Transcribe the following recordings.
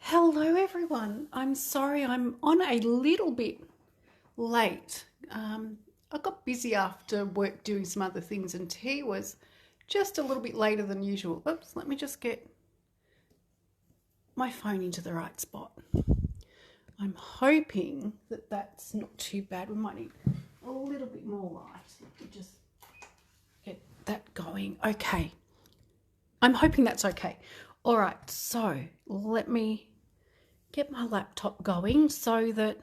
Hello everyone. I'm sorry I'm on a little bit late. I got busy after work doing some other things and tea was just a little bit later than usual. Oops, let me just get my phone into the right spot. I'm hoping that that's not too bad. We might need a little bit more light. Let me just get that going. Okay. I'm hoping that's okay. All right, so let me get my laptop going so that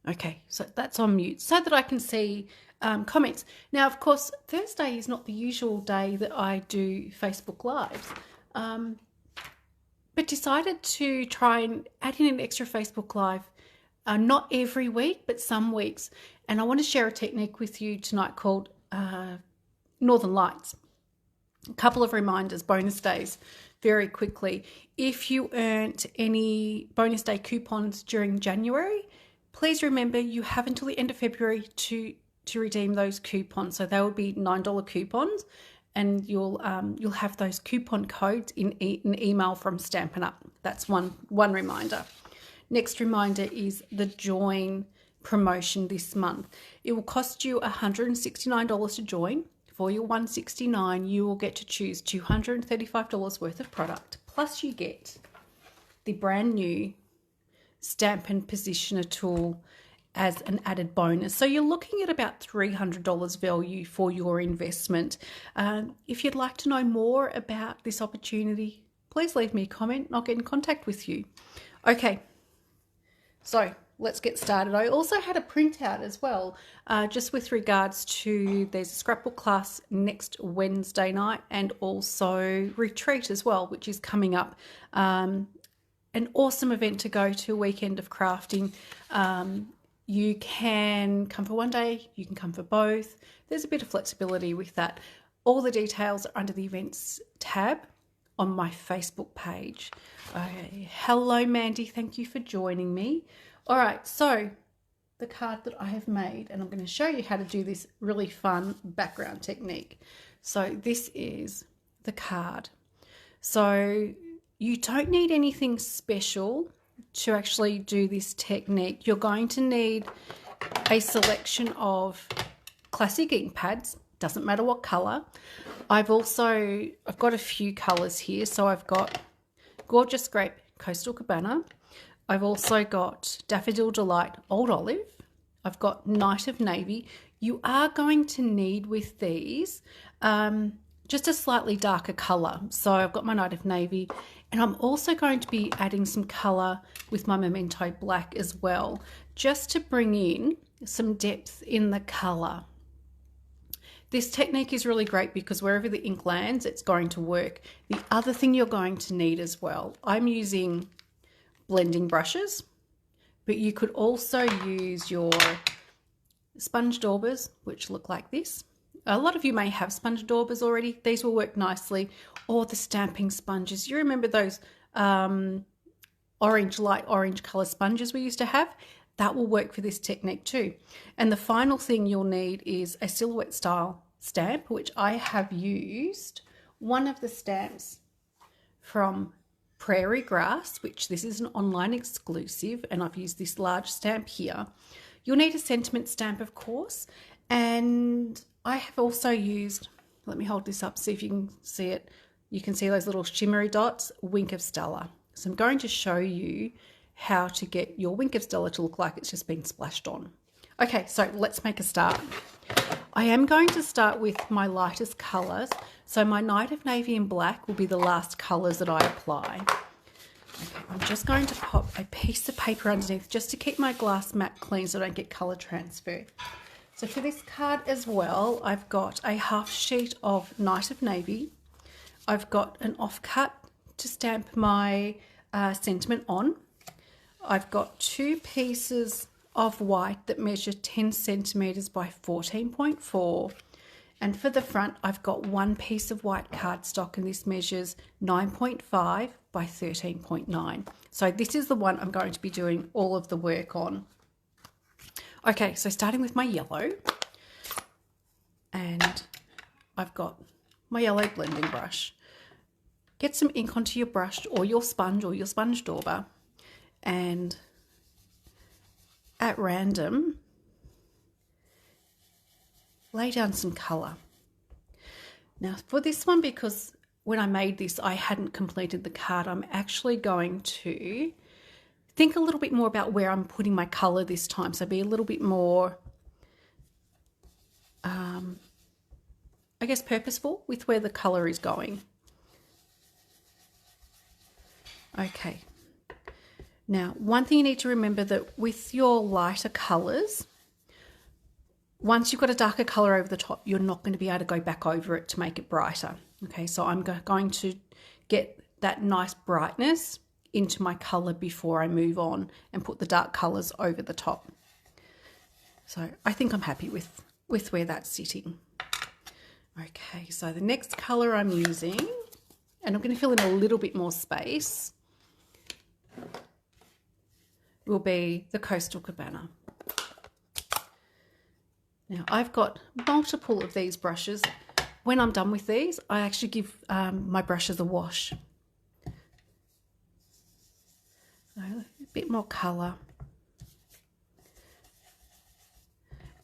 okay, so that's on mute so that I can see comments. Now, of course, Thursday is not the usual day that I do Facebook Lives, but decided to try and add in an extra Facebook Live, not every week, but some weeks. And I want to share a technique with you tonight called Northern Lights. A couple of reminders, bonus days, very quickly. If you earned any bonus day coupons during January, please remember you have until the end of February to redeem those coupons. So they will be $9 coupons, and you'll have those coupon codes in an email from Stampin' Up. That's one reminder. Next reminder is the join promotion this month. It will cost you $169 to join. For your $169, you will get to choose $235 worth of product, plus you get the brand new Stampin' Positioner tool as an added bonus. So you're looking at about $300 value for your investment. If you'd like to know more about this opportunity, please leave me a comment and I'll get in contact with you. Okay, so let's get started. I also had a printout as well, just with regards to there's a scrapbook class next Wednesday night and also retreat as well, which is coming up. An awesome event to go to, weekend of crafting. You can come for one day, you can come for both. There's a bit of flexibility with that. All the details are under the events tab on my Facebook page. Hello, Mandy. Thank you for joining me. All right, so the card that I have made, and I'm going to show you how to do this really fun background technique. So this is the card. So you don't need anything special to actually do this technique. You're going to need a selection of classic ink pads, doesn't matter what color. I've got a few colors here. So I've got Gorgeous Grape Coastal Cabana. I've also got Daffodil Delight Old Olive. I've got Night of Navy. You are going to need with these just a slightly darker colour. So I've got my Night of Navy, and I'm also going to be adding some colour with my Memento Black as well, just to bring in some depth in the colour. This technique is really great because wherever the ink lands, it's going to work. The other thing you're going to need as well, I'm using blending brushes, but you could also use your sponge daubers, which look like this. A lot of you may have sponge daubers already. These will work nicely, or the stamping sponges. You remember those light orange color sponges we used to have? That will work for this technique too. And the final thing you'll need is a silhouette style stamp, which I have used one of the stamps from Prairie Grass, which this is an online exclusive, and I've used this large stamp here. You'll need a sentiment stamp, of course, and I have also used, let me hold this up, see if you can see it. You can see those little shimmery dots, Wink of Stella. So I'm going to show you how to get your Wink of Stella to look like it's just been splashed on. Okay, so let's make a start. I am going to start with my lightest colours. So my Night of Navy and Black will be the last colours that I apply. Okay, I'm just going to pop a piece of paper underneath just to keep my glass mat clean so I don't get colour transfer. So for this card as well, I've got a half sheet of Night of Navy. I've got an offcut to stamp my sentiment on. I've got two pieces of white that measure 10 centimetres by 14.4. And for the front, I've got one piece of white cardstock, and this measures 9.5 by 13.9. So this is the one I'm going to be doing all of the work on. Okay, so starting with my yellow, and I've got my yellow blending brush. Get some ink onto your brush or your sponge dauber, and at random lay down some colour. Now for this one, because when I made this I hadn't completed the card, I'm actually going to think a little bit more about where I'm putting my colour this time. So be a little bit more, I guess, purposeful with where the colour is going. Okay. Now, one thing you need to remember, that with your lighter colours, once you've got a darker colour over the top, you're not going to be able to go back over it to make it brighter. Okay, so I'm going to get that nice brightness into my colour before I move on and put the dark colours over the top. So I think I'm happy with where that's sitting. Okay, so the next colour I'm using, and I'm going to fill in a little bit more space, will be the Coastal Cabana. Now I've got multiple of these brushes. When I'm done with these, I actually give my brushes a wash. So a bit more colour.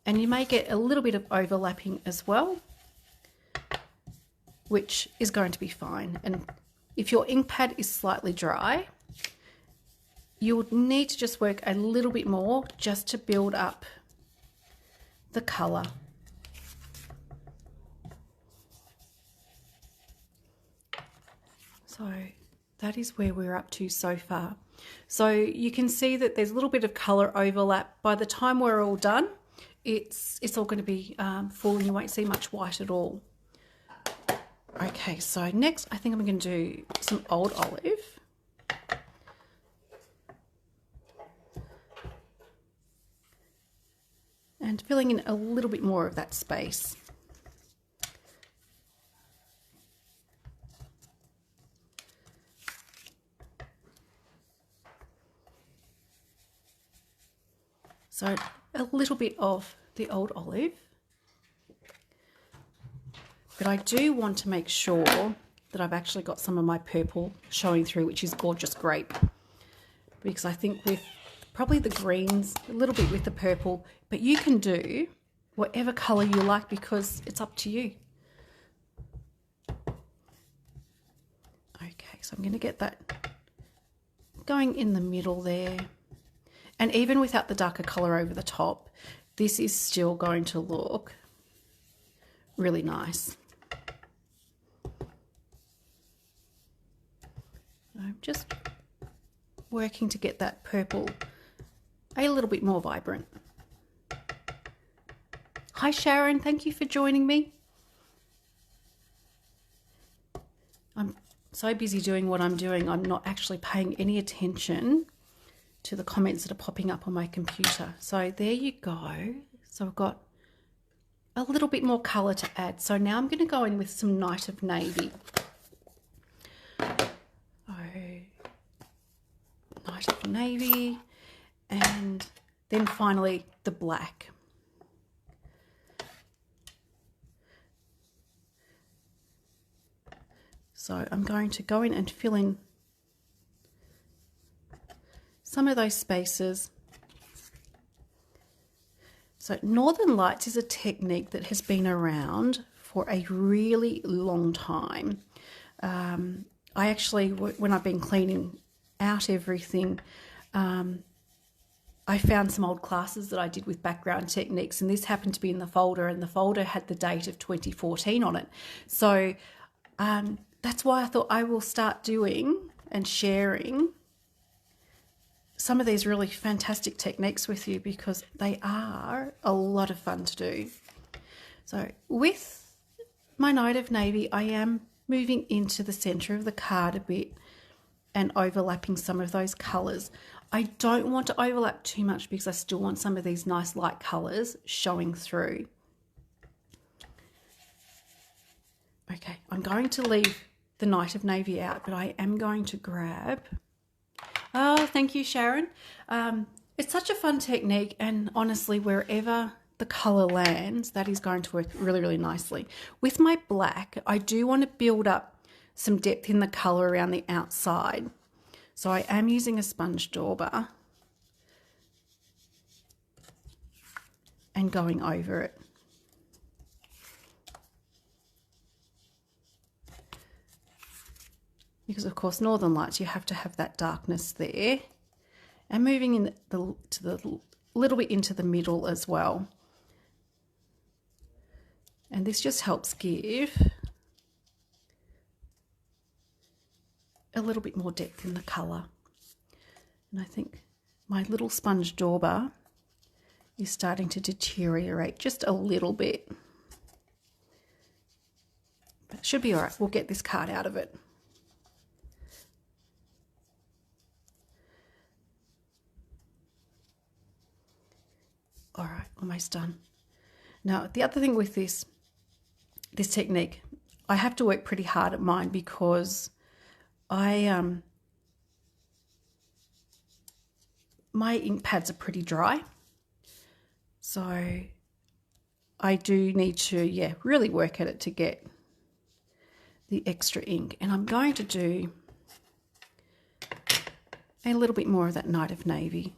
And you may get a little bit of overlapping as well, which is going to be fine. And if your ink pad is slightly dry, you would need to just work a little bit more just to build up the colour. So that is where we're up to so far. So you can see that there's a little bit of colour overlap. By the time we're all done, it's all going to be full and you won't see much white at all. Okay, so next I think I'm going to do some Old Olive. And filling in a little bit more of that space. So a little bit of the Old Olive. But I do want to make sure that I've actually got some of my purple showing through, which is Gorgeous Grape. Because I think with probably the greens, a little bit with the purple, but you can do whatever colour you like because it's up to you. Okay, so I'm going to get that going in the middle there. And even without the darker colour over the top, this is still going to look really nice. I'm just working to get that purple a little bit more vibrant. Hi Sharon, thank you for joining me. I'm so busy doing what I'm doing, I'm not actually paying any attention to the comments that are popping up on my computer. So there you go. So I've got a little bit more colour to add. So now I'm going to go in with some Night of Navy. Night of Navy, and then finally the black. So I'm going to go in and fill in some of those spaces. So Northern Lights is a technique that has been around for a really long time. I actually, when I've been cleaning out everything, I found some old classes that I did with background techniques, and this happened to be in the folder, and the folder had the date of 2014 on it. So that's why I thought I will start doing and sharing some of these really fantastic techniques with you, because they are a lot of fun to do. So with my Night of Navy, I am moving into the centre of the card a bit and overlapping some of those colours. I don't want to overlap too much because I still want some of these nice light colours showing through. Okay, I'm going to leave the Night of Navy out, but I am going to grab... Oh, thank you, Sharon. It's such a fun technique, and honestly, wherever the colour lands, that is going to work really, really nicely. With my black, I do want to build up some depth in the colour around the outside. So I am using a sponge dauber and going over it. Because of course, Northern Lights, you have to have that darkness there. And moving in to the little bit into the middle as well. And this just helps give a little bit more depth in the colour. And I think my little sponge dauber is starting to deteriorate just a little bit. But it should be all right. We'll get this card out of it. All right, almost done. Now, the other thing with this technique, I have to work pretty hard at mine because my ink pads are pretty dry. So I do need to, really work at it to get the extra ink. And I'm going to do a little bit more of that Night of Navy.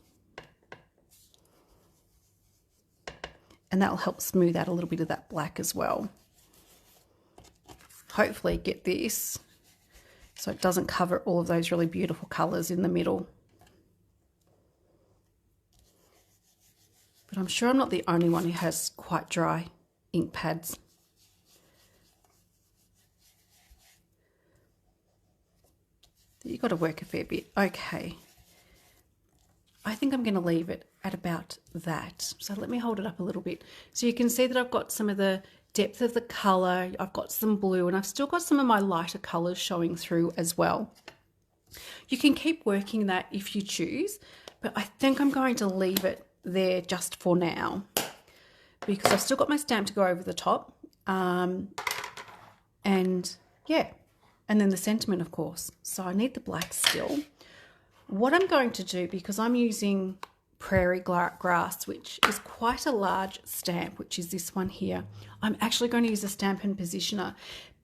And that'll help smooth out a little bit of that black as well. Hopefully get this so it doesn't cover all of those really beautiful colours in the middle. But I'm sure I'm not the only one who has quite dry ink pads. You've got to work a fair bit. Okay. I think I'm going to leave it at about that. So let me hold it up a little bit. So you can see that I've got some of the depth of the colour. I've got some blue and I've still got some of my lighter colours showing through as well. You can keep working that if you choose, but I think I'm going to leave it there just for now because I've still got my stamp to go over the top. And then the sentiment, of course. So I need the black still. What I'm going to do, because I'm using Prairie Grass, which is quite a large stamp, which is this one here, I'm actually going to use a Stampin' Positioner.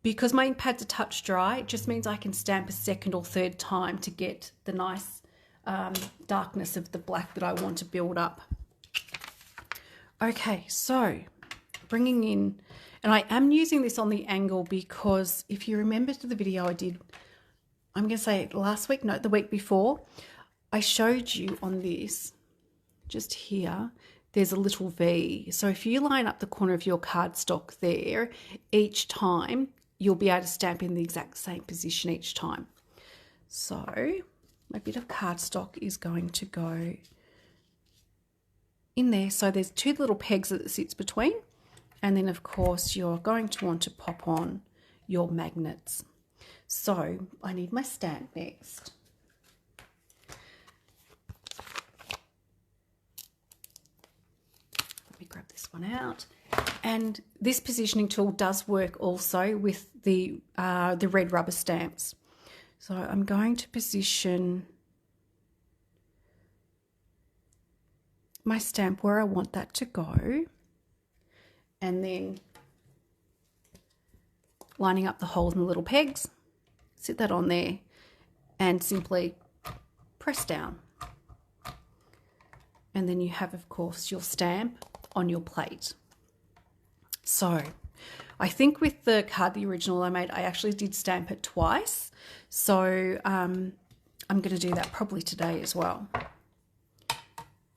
Because my ink pad's a touch dry, it just means I can stamp a second or third time to get the nice darkness of the black that I want to build up. Okay, so bringing in, and I am using this on the angle because if you remember to the video I did, I'm going to say last week, no, the week before, I showed you on this, just here, there's a little V. So if you line up the corner of your cardstock there, each time, you'll be able to stamp in the exact same position each time. So my bit of cardstock is going to go in there. So there's two little pegs that it sits between. And then, of course, you're going to want to pop on your magnets. So I need my stamp next. Let me grab this one out. And this positioning tool does work also with the red rubber stamps. So I'm going to position my stamp where I want that to go. And then lining up the holes in the little pegs. Sit that on there and simply press down. And then you have, of course, your stamp on your plate. So I think with the card, the original I made, I actually did stamp it twice. So I'm going to do that probably today as well.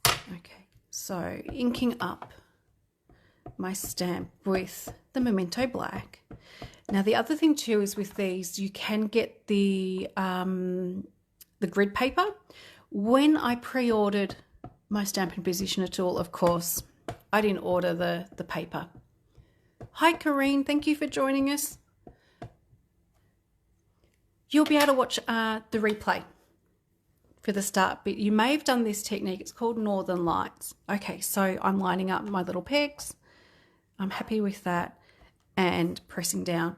Okay, so inking up my stamp with the Memento Black. Now the other thing too is with these, you can get the grid paper. When I pre-ordered my Stampin' Positioner tool, of course, I didn't order the paper. Hi Corrine, thank you for joining us. You'll be able to watch the replay for the start bit. You may have done this technique, it's called Northern Lights. Okay, so I'm lining up my little pegs. I'm happy with that and pressing down.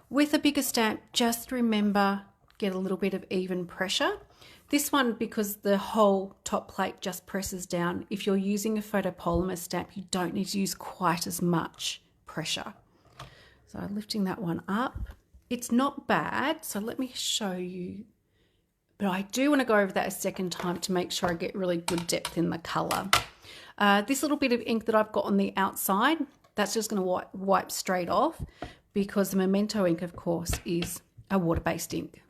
With a bigger stamp, just remember, get a little bit of even pressure This one, because the whole top plate just presses down, if you're using a photopolymer stamp, you don't need to use quite as much pressure. So lifting that one up. It's not bad, so let me show you. But I do want to go over that a second time to make sure I get really good depth in the colour. This little bit of ink that I've got on the outside, that's just going to wipe straight off, because the Memento ink, of course, is a water-based ink.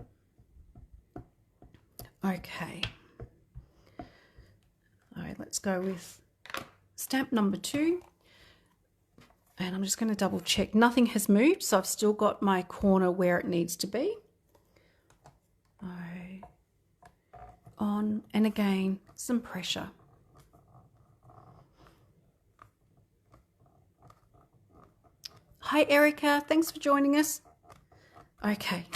Okay. All right, let's go with stamp number 2. And I'm just going to double check. Nothing has moved, so I've still got my corner where it needs to be. On, and again, some pressure. Hi, Erica. Thanks for joining us. Okay.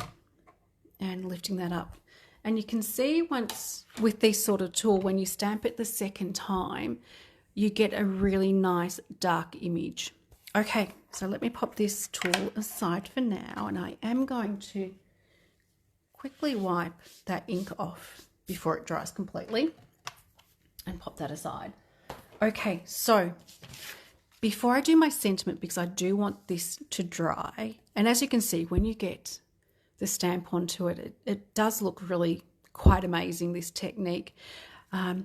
And lifting that up. And you can see once with this sort of tool, when you stamp it the second time, you get a really nice dark image. Okay, so let me pop this tool aside for now, and I am going to quickly wipe that ink off before it dries completely and pop that aside. Okay, so before I do my sentiment, because I do want this to dry, and as you can see, when you get the stamp onto it, it does look really quite amazing, this technique.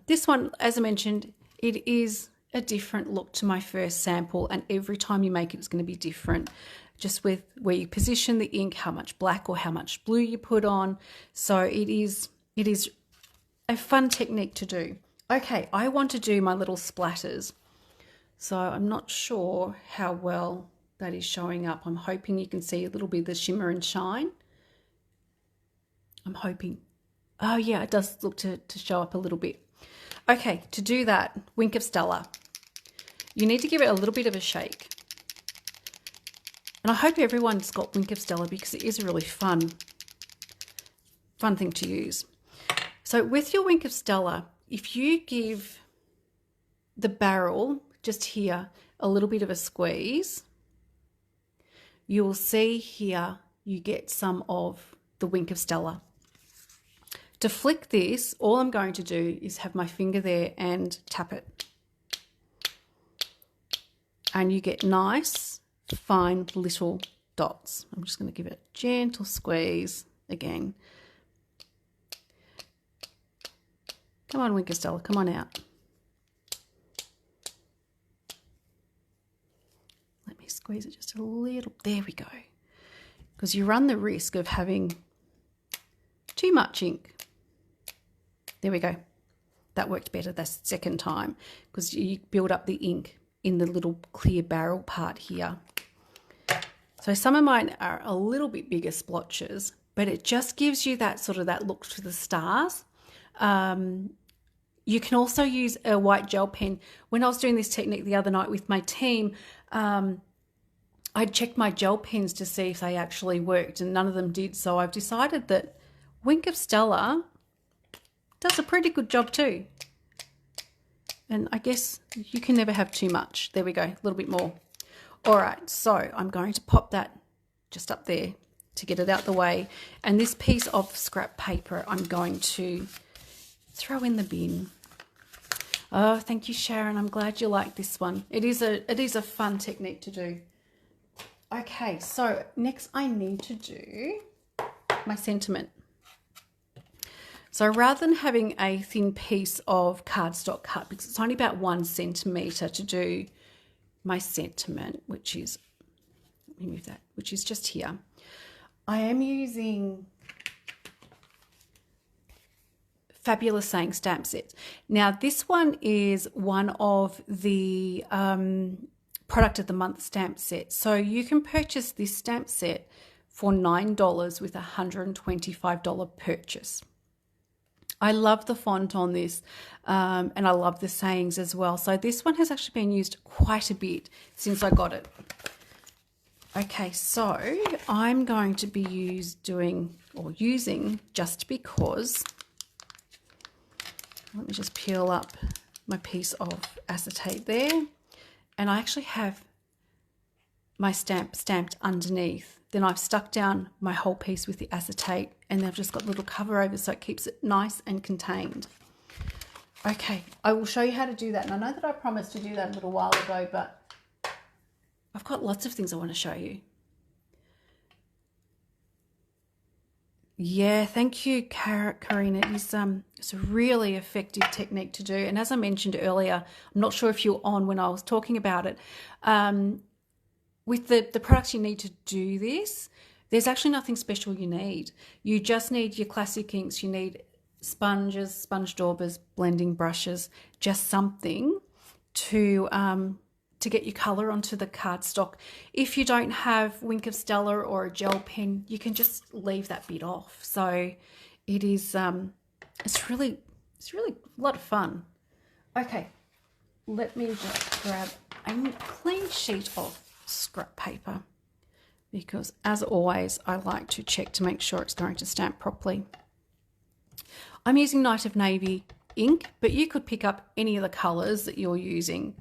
This one, as I mentioned, it is a different look to my first sample, and every time you make it, it's going to be different, just with where you position the ink, how much black or how much blue you put on. So it is a fun technique to do. Okay, I want to do my little splatters. So I'm not sure how well that is showing up. I'm hoping you can see a little bit of the shimmer and shine. I'm hoping. Oh yeah, it does look to show up a little bit. Okay, to do that, Wink of Stella. You need to give it a little bit of a shake. And I hope everyone's got Wink of Stella, because it is a really fun thing to use. So with your Wink of Stella, if you give the barrel just here a little bit of a squeeze, you will see here you get some of the Wink of Stella. To flick this, all I'm going to do is have my finger there and tap it. And you get nice, fine little dots. I'm just going to give it a gentle squeeze again. Come on, Wink of Stella, come on out. Let me squeeze it just a little. There we go. Because you run the risk of having too much ink. There we go. That worked better the second time, because you build up the ink in the little clear barrel part here. So some of mine are a little bit bigger splotches, but it just gives you that sort of that look to the stars. You can also use a white gel pen. When I was doing this technique the other night with my team, I checked my gel pens to see if they actually worked, and none of them did. So I've decided that Wink of Stella does a pretty good job too. And I guess you can never have too much. There we go, a little bit more. All right, so I'm going to pop that just up there to get it out the way. And this piece of scrap paper I'm going to throw in the bin. Oh, thank you, Sharon. I'm glad you like this one. It is a fun technique to do. Okay, so next I need to do my sentiment. So rather than having a thin piece of cardstock cut, because it's only about 1 centimetre to do my sentiment, which is, let me move that, which is just here, I am using Fabulous Saying stamp sets. Now this one is one of the product of the month stamp sets. So you can purchase this stamp set for $9 with a $125 purchase. I love the font on this, and I love the sayings as well. So this one has actually been used quite a bit since I got it. Okay, so I'm going to be using Just Because. Let me just peel up my piece of acetate there. And I actually have my stamp stamped underneath. Then I've stuck down my whole piece with the acetate, and then I've just got a little cover over so it keeps it nice and contained. Okay, I will show you how to do that. And I know that I promised to do that a little while ago, but I've got lots of things I want to show you. Yeah, thank you, Karina. It's a really effective technique to do. And as I mentioned earlier, I'm not sure if you were on when I was talking about it. With the products you need to do this, there's actually nothing special you need. You just need your classic inks. You need sponges, sponge daubers, blending brushes, just something to get your colour onto the cardstock. If you don't have Wink of Stella or a gel pen, you can just leave that bit off. So it is, it's really a lot of fun. Okay, let me just grab a clean sheet of scrap paper, because as always, I like to check to make sure it's going to stamp properly. I'm using Night of Navy ink, but you could pick up any of the colours that you're using.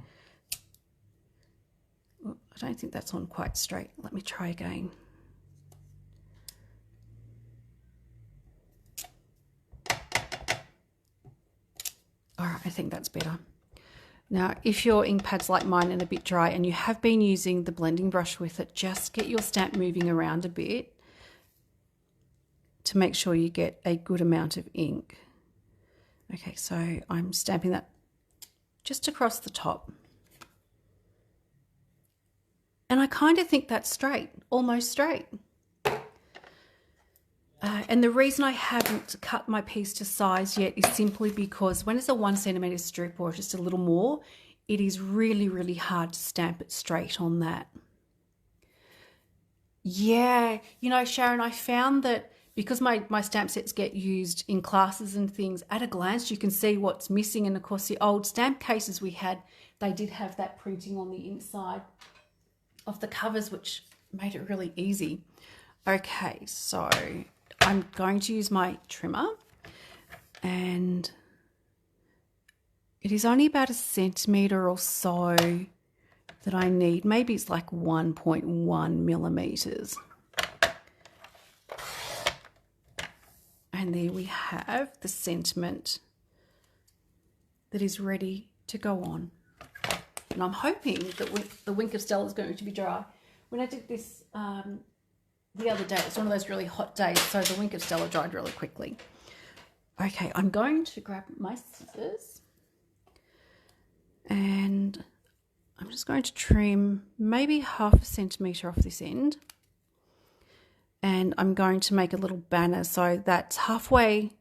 I don't think that's on quite straight. Let me try again. All right, I think that's better. Now, if your ink pad's like mine and a bit dry and you have been using the blending brush with it, just get your stamp moving around a bit to make sure you get a good amount of ink. Okay, so I'm stamping that just across the top. And I kind of think that's straight, almost straight. And the reason I haven't cut my piece to size yet is simply because when it's a 1 centimetre strip or just a little more, it is really, really hard to stamp it straight on that. Yeah, you know, Sharon, I found that because my stamp sets get used in classes and things, at a glance you can see what's missing. And of course the old stamp cases we had, they did have that printing on the inside of the covers, which made it really easy. Okay, so I'm going to use my trimmer, and it is only about 1 centimetre or so that I need. Maybe it's like 1.1 millimetres. And there we have the sentiment that is ready to go on. And I'm hoping that the Wink of Stella is going to be dry. When I did this the other day, it's one of those really hot days, so the Wink of Stella dried really quickly. Okay, I'm going to grab my scissors and I'm just going to trim maybe 0.5 centimetre off this end. And I'm going to make a little banner, so that's halfway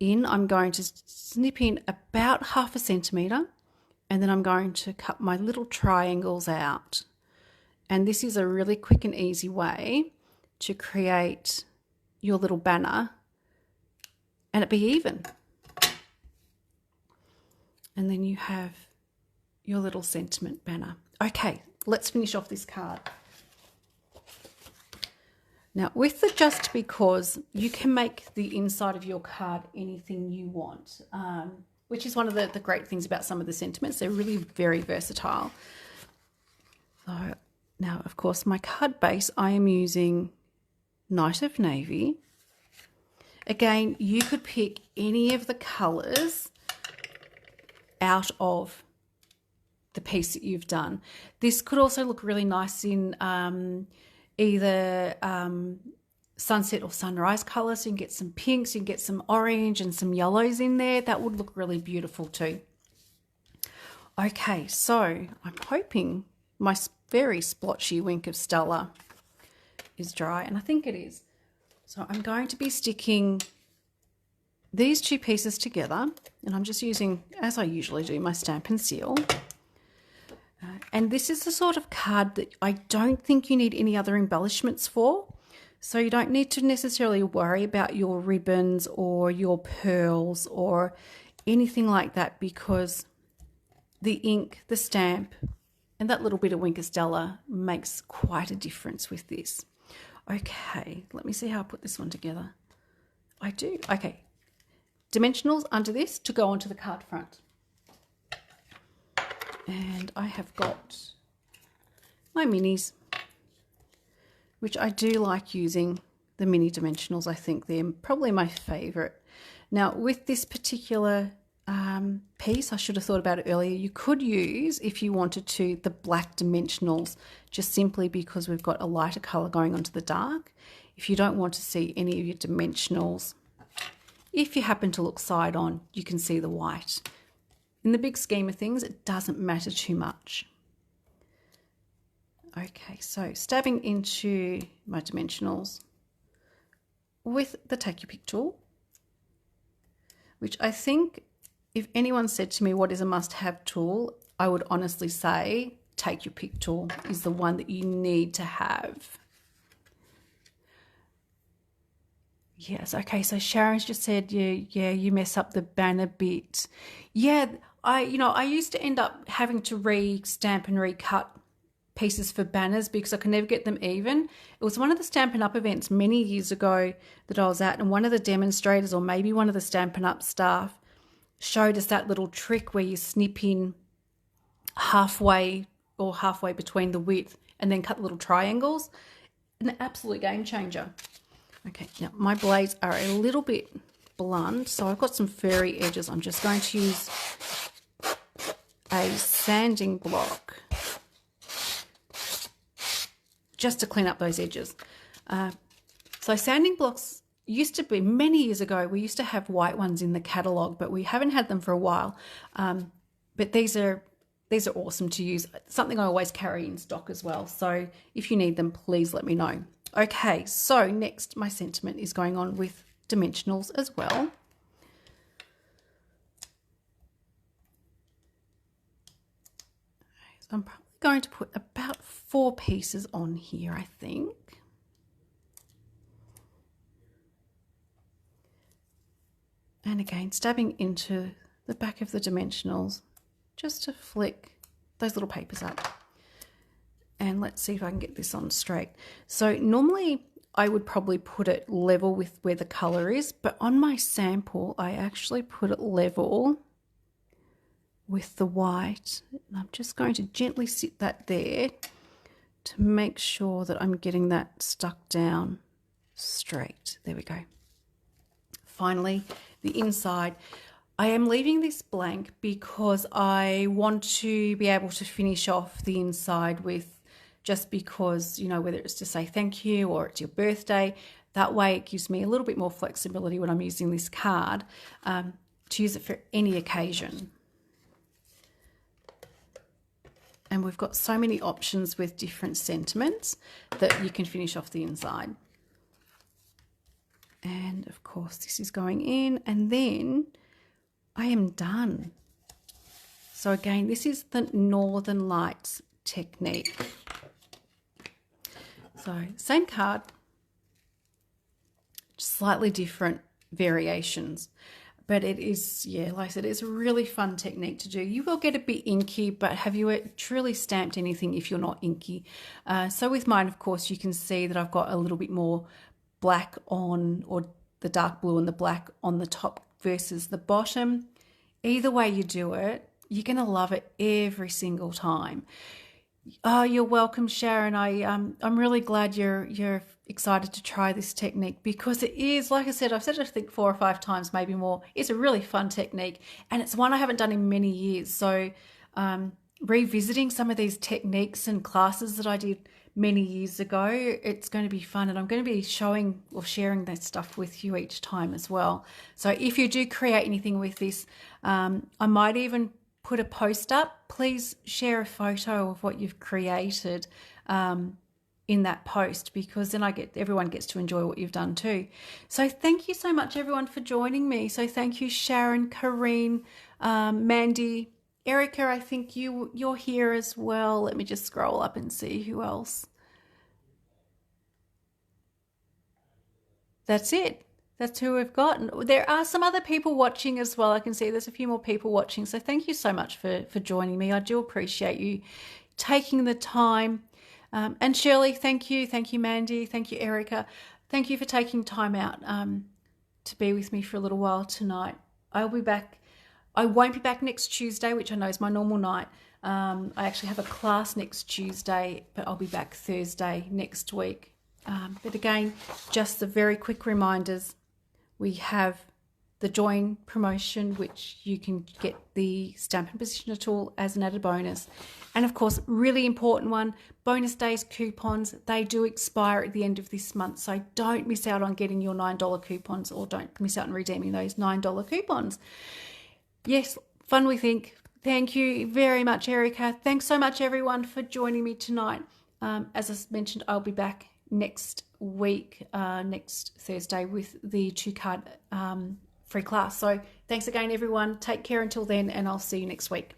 in. I'm going to snip in about 0.5 centimetre, and then I'm going to cut my little triangles out. And this is a really quick and easy way to create your little banner and it be even. And then you have your little sentiment banner. Okay, let's finish off this card. Now with the Just Because, you can make the inside of your card anything you want, which is one of the great things about some of the sentiments. They're really very versatile. So now, of course, my card base, I am using Night of Navy. Again, you could pick any of the colours out of the piece that you've done. This could also look really nice in either sunset or sunrise colours. So you can get some pinks, you can get some orange and some yellows in there. That would look really beautiful too. Okay, so I'm hoping my very splotchy Wink of Stella is dry, and I think it is. So I'm going to be sticking these two pieces together, and I'm just using, as I usually do, my Stampin' Seal. And this is the sort of card that I don't think you need any other embellishments for. So you don't need to necessarily worry about your ribbons or your pearls or anything like that, because the ink, the stamp, and that little bit of Wink of Stella makes quite a difference with this. Okay, let me see how I put this one together. I do. Okay, dimensionals under this to go onto the card front. And I have got my minis, which I do like using the mini dimensionals. I think they're probably my favourite. Now with this particular piece, I should have thought about it earlier, you could use, if you wanted to, the black dimensionals, just simply because we've got a lighter colour going onto the dark. If you don't want to see any of your dimensionals, if you happen to look side on, you can see the white. In the big scheme of things, it doesn't matter too much. Okay, so stabbing into my dimensionals with the Take Your Pick tool, which I think if anyone said to me what is a must-have tool, I would honestly say Take Your Pick tool is the one that you need to have. Yes, okay, so Sharon's just said, yeah, you mess up the banner bit. Yeah, I used to end up having to re-stamp and recut pieces for banners because I could never get them even. It was one of the Stampin' Up events many years ago that I was at, and one of the demonstrators, or maybe one of the Stampin' Up staff, showed us that little trick where you snip in halfway between the width and then cut the little triangles. An absolute game changer. Okay, now my blades are a little bit blunt, so I've got some furry edges. I'm just going to use a sanding block just to clean up those edges. So sanding blocks used to be, many years ago, we used to have white ones in the catalogue, but we haven't had them for a while. But these are awesome to use. Something I always carry in stock as well. So if you need them, please let me know. Okay, so next my sentiment is going on with dimensionals as well. So I'm probably going to put about 4 pieces on here, I think. And again, stabbing into the back of the dimensionals just to flick those little papers up. And let's see if I can get this on straight. So normally I would probably put it level with where the colour is, but on my sample I actually put it level with the white. And I'm just going to gently sit that there to make sure that I'm getting that stuck down straight. There we go. Finally, the inside. I am leaving this blank because I want to be able to finish off the inside with, just because, you know, whether it's to say thank you or it's your birthday, that way it gives me a little bit more flexibility when I'm using this card to use it for any occasion. And we've got so many options with different sentiments that you can finish off the inside. And of course this is going in, and then I am done. So again, this is the Northern Lights technique. So same card, slightly different variations, but it is, yeah, like I said, it's a really fun technique to do. You will get a bit inky, but have you truly stamped anything if you're not inky? So with mine, of course, you can see that I've got a little bit more black on, or the dark blue and the black on the top versus the bottom. Either way you do it, you're going to love it every single time. Oh, you're welcome, Sharon. I'm really glad you're excited to try this technique, because it is, like I said, I've said it I think 4 or 5 times, maybe more. It's a really fun technique, and it's one I haven't done in many years. So revisiting some of these techniques and classes that I did many years ago, it's going to be fun, and I'm going to be showing or sharing that stuff with you each time as well. So if you do create anything with this, I might even put a post up. Please share a photo of what you've created in that post, because then everyone gets to enjoy what you've done too. So thank you so much everyone for joining me. So thank you, Sharon, Kareen, Mandy, Erica, I think you're here as well. Let me just scroll up and see who else. That's it. That's who we've got. There are some other people watching as well. I can see there's a few more people watching. So thank you so much for joining me. I do appreciate you taking the time. And Shirley, thank you. Thank you, Mandy. Thank you, Erica. Thank you for taking time out to be with me for a little while tonight. I'll be back. I won't be back next Tuesday, which I know is my normal night. I actually have a class next Tuesday, but I'll be back Thursday next week. But again, just the very quick reminders. We have the join promotion, which you can get the stamp and positioner tool as an added bonus. And of course, really important one, bonus days coupons. They do expire at the end of this month, so don't miss out on getting your $9 coupons, or don't miss out on redeeming those $9 coupons. Yes, fun we think. Thank you very much, Erica. Thanks so much, everyone, for joining me tonight. As I mentioned, I'll be back next week, next Thursday, with the 2-card free class. So thanks again, everyone. Take care until then, and I'll see you next week.